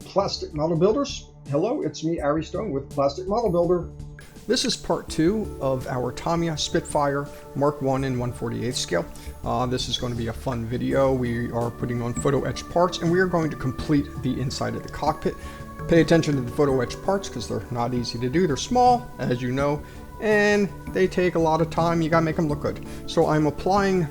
Plastic Model Builders. Hello, it's me, Ari Stone with Plastic Model Builder. This is part 2 of our Tamiya Spitfire Mark 1 in 1/48 scale. This is going to be a fun video. We are putting on Photo-Etch parts and we are going to complete the inside of the cockpit. Pay attention to the Photo-Etch parts because they're not easy to do. They're small, as you know, and they take a lot of time. You gotta make them look good. So I'm applying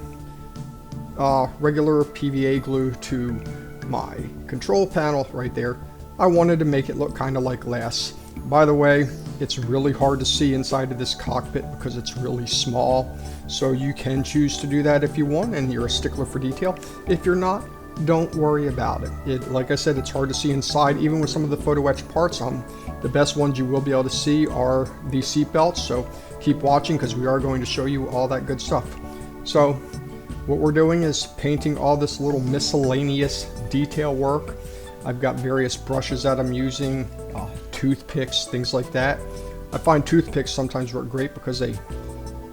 regular PVA glue to my control panel right there. I wanted to make it look kind of like glass. By the way, it's really hard to see inside of this cockpit because it's really small. So you can choose to do that if you want and you're a stickler for detail. If you're not, don't worry about it. Like I said, it's hard to see inside even with some of the Photo-Etch parts. The best ones you will be able to see are the seat belts. So keep watching because we are going to show you all that good stuff. So what we're doing is painting all this little miscellaneous detail work. I've got various brushes that I'm using, toothpicks, things like that. I find toothpicks sometimes work great because they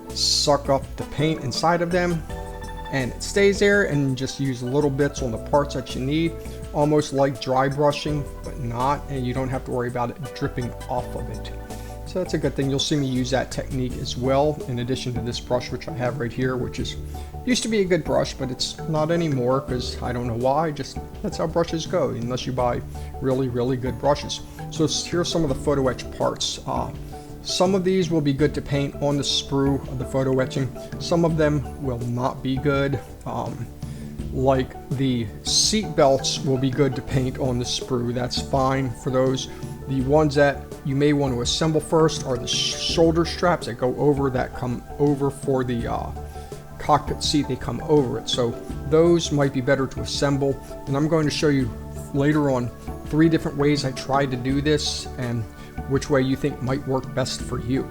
suck up the paint inside of them and it stays there, and just use little bits on the parts that you need, almost like dry brushing, but not, and you don't have to worry about it dripping off of it. So that's a good thing. You'll see me use that technique as well, in addition to this brush which I have right here, which is used to be a good brush, but it's not anymore because I don't know why. Just that's how brushes go, unless you buy really good brushes. So here's some of the Photo-Etch parts. Some of these will be good to paint on the sprue of the photo etching. Some of them will not be good. Like the seat belts will be good to paint on the sprue. That's fine for those. The ones that you may want to assemble first are the shoulder straps that go over, that come over for the cockpit seat. They come over it. So those might be better to assemble. And I'm going to show you later on 3 different ways I tried to do this and which way you think might work best for you.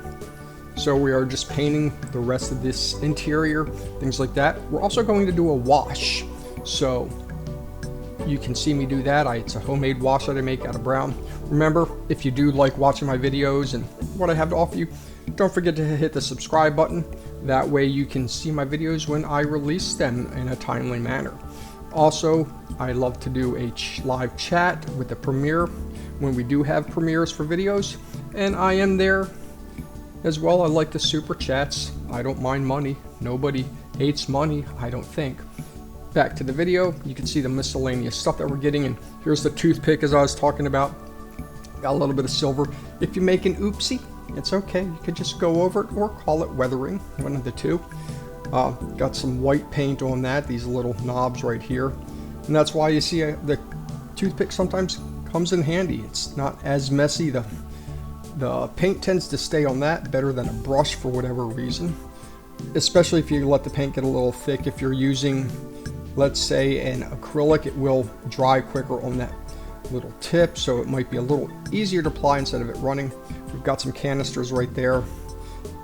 So we are just painting the rest of this interior, things like that. We're also going to do a wash. So you can see me do that. It's a homemade wash that I make out of brown. Remember, if you do like watching my videos and what I have to offer you, don't forget to hit the subscribe button. That way you can see my videos when I release them in a timely manner. Also, I love to do a live chat with the premiere when we do have premieres for videos, and I am there as well. I like the super chats. I don't mind money. Nobody hates money, I don't think. Back to the video, you can see the miscellaneous stuff that we're getting, and here's the toothpick as I was talking about. Got a little bit of silver. If you make an oopsie, it's okay. You could just go over it or call it weathering, one of the two. Got some white paint on that, these little knobs right here. And that's why you see the toothpick sometimes comes in handy. It's not as messy. The paint tends to stay on that better than a brush for whatever reason. Especially if you let the paint get a little thick. If you're using, let's say, an acrylic, it will dry quicker on that little tip, so it might be a little easier to apply instead of it running. We've got some canisters right there,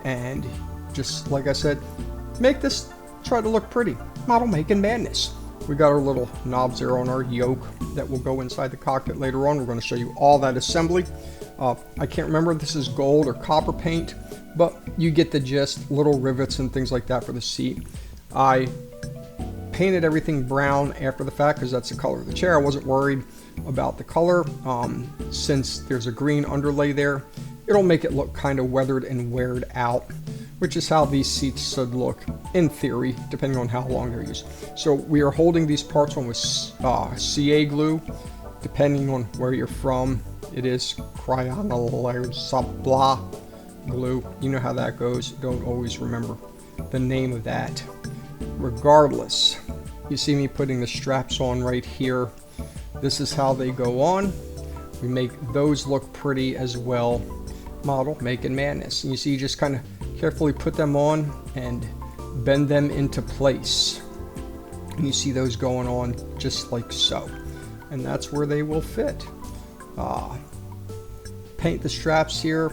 and just like I said, make this try to look pretty. Model making madness. We got our little knobs there on our yoke that will go inside the cockpit later on. We're going to show you all that assembly. I can't remember if this is gold or copper paint, but you get the gist. Little rivets and things like that for the seat. I painted everything brown after the fact because that's the color of the chair. I wasn't worried about the color. Since there's a green underlay there, it'll make it look kind of weathered and weared out, which is how these seats should look in theory, depending on how long they're used. So we are holding these parts on with CA glue, depending on where you're from. It is crayon glue. You know how that goes. Don't always remember the name of that. Regardless, you see me putting the straps on right here. This is how they go on. We make those look pretty as well. Model making madness. And you see, you just kind of carefully put them on and bend them into place. And you see those going on just like so. And that's where they will fit. Paint the straps here.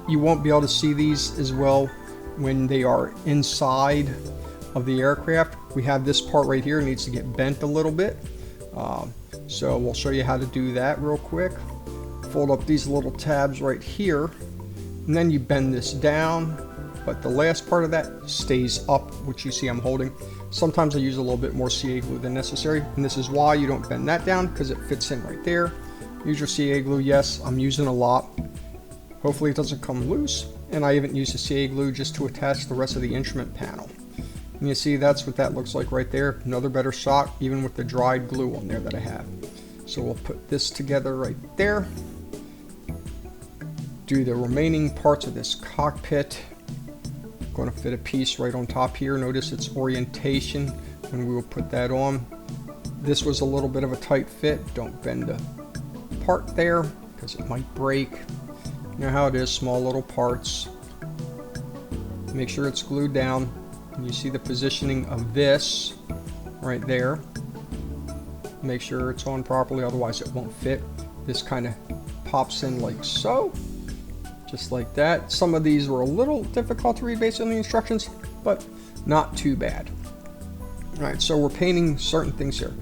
You won't be able to see these as well when they are inside of the aircraft. We have this part right here, it needs to get bent a little bit. So we'll show you how to do that real quick. Fold up these little tabs right here, and then you bend this down, but the last part of that stays up, which you see I'm holding. Sometimes I use a little bit more CA glue than necessary, and this is why you don't bend that down, because it fits in right there. use your CA glue. Yes, I'm using a lot. Hopefully it doesn't come loose. And I haven't used the CA glue just to attach the rest of the instrument panel. And you see that's what that looks like right there. Another better shot, even with the dried glue on there that I have. So we'll put this together right there. Do the remaining parts of this cockpit. I'm going to fit a piece right on top here. Notice its orientation when we will put that on. This was a little bit of a tight fit. Don't bend the part there because it might break. You know how it is, small little parts. Make sure it's glued down. And you see the positioning of this right there. Make sure it's on properly, otherwise it won't fit. This kind of pops in like so, just like that. Some of these were a little difficult to read based on the instructions, but not too bad. All right, so we're painting certain things here.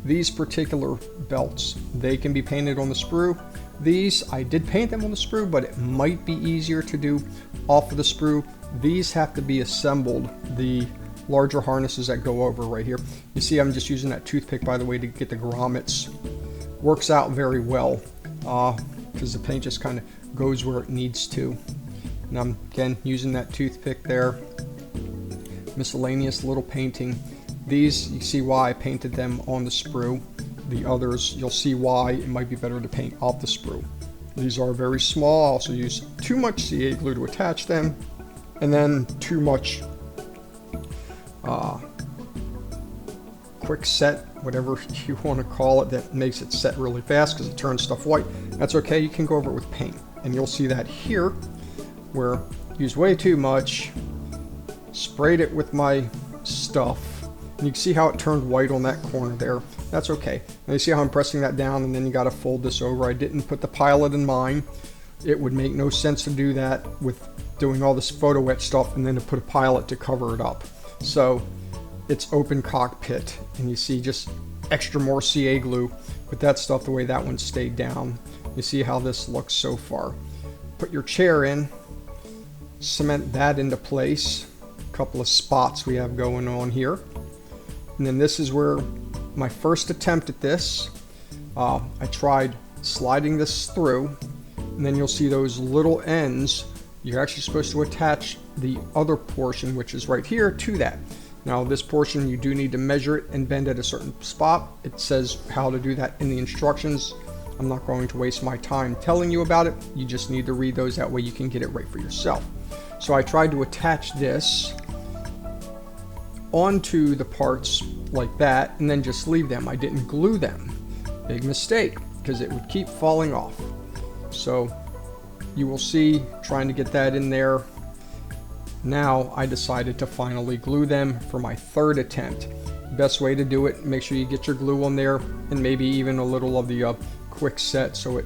These particular belts, they can be painted on the sprue. These, I did paint them on the sprue, but it might be easier to do off of the sprue. These have to be assembled, the larger harnesses that go over right here. You see I'm just using that toothpick, by the way, to get the grommets. Works out very well because the paint just kind of goes where it needs to. And I'm, again, using that toothpick there. Miscellaneous little painting. These, you see why I painted them on the sprue. The others, you'll see why it might be better to paint off the sprue. These are very small. I also use too much CA glue to attach them, and then too much quick set, whatever you want to call it, that makes it set really fast because it turns stuff white. That's okay, you can go over it with paint. And you'll see that here, where I used way too much, sprayed it with my stuff, and you can see how it turned white on that corner there. That's okay. Now you see how I'm pressing that down, and then you got to fold this over. I didn't put the pilot in mine. It would make no sense to do that with doing all this Photo-Etch stuff and then to put a pilot to cover it up. So it's open cockpit, and you see just extra more CA glue. Put that stuff the way that one stayed down. You see how this looks so far. Put your chair in, cement that into place. A couple of spots we have going on here. And then this is where my first attempt at this, I tried sliding this through, and then you'll see those little ends. You're actually supposed to attach the other portion, which is right here, to that. Now this portion, you do need to measure it and bend at a certain spot. It says how to do that in the instructions. I'm not going to waste my time telling you about it. You just need to read those, that way you can get it right for yourself. So I tried to attach this onto the parts like that and then just leave them. I didn't glue them. Big mistake, because it would keep falling off. So you will see, trying to get that in there. Now I decided to finally glue them for my third attempt. Best way to do it, make sure you get your glue on there, and maybe even a little of the quick set so it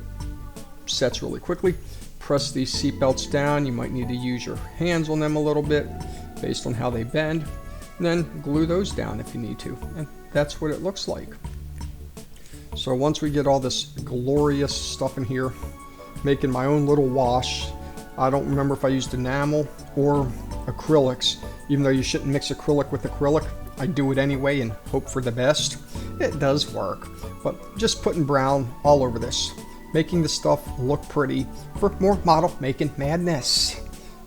sets really quickly. Press these seat belts down. You might need to use your hands on them a little bit based on how they bend. And then glue those down if you need to. And that's what it looks like. So once we get all this glorious stuff in here, making my own little wash. I don't remember if I used enamel or acrylics. Even though you shouldn't mix acrylic with acrylic, I do it anyway and hope for the best. It does work. But just putting brown all over this, making the stuff look pretty for more model making madness.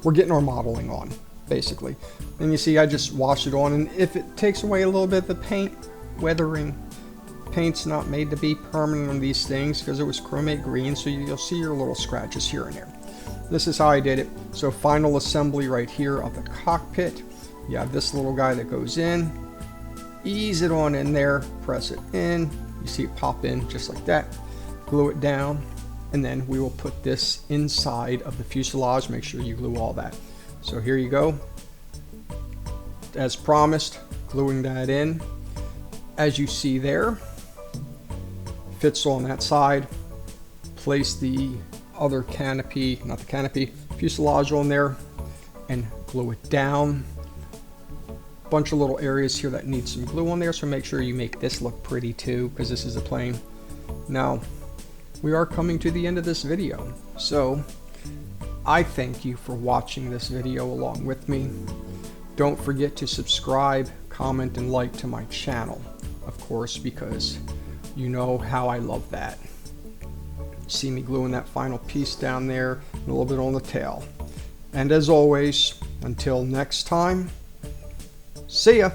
We're getting our modeling on, basically. And you see I just wash it on, and if it takes away a little bit of the paint weathering, paint's not made to be permanent on these things because it was chromate green, so you'll see your little scratches here and there. This is how I did it. So final assembly right here of the cockpit. You have this little guy that goes in, ease it on in there, press it in, you see it pop in just like that, glue it down, and then we will put this inside of the fuselage. Make sure you glue all that. So here you go. As promised, gluing that in. As you see there, fits on that side. Place the other canopy, not the canopy, fuselage on there and glue it down. Bunch of little areas here that need some glue on there, so make sure you make this look pretty too, because this is a plane. Now, we are coming to the end of this video, so I thank you for watching this video along with me. Don't forget to subscribe, comment, and like to my channel, of course, because you know how I love that. See me gluing that final piece down there and a little bit on the tail. And as always, until next time, see ya!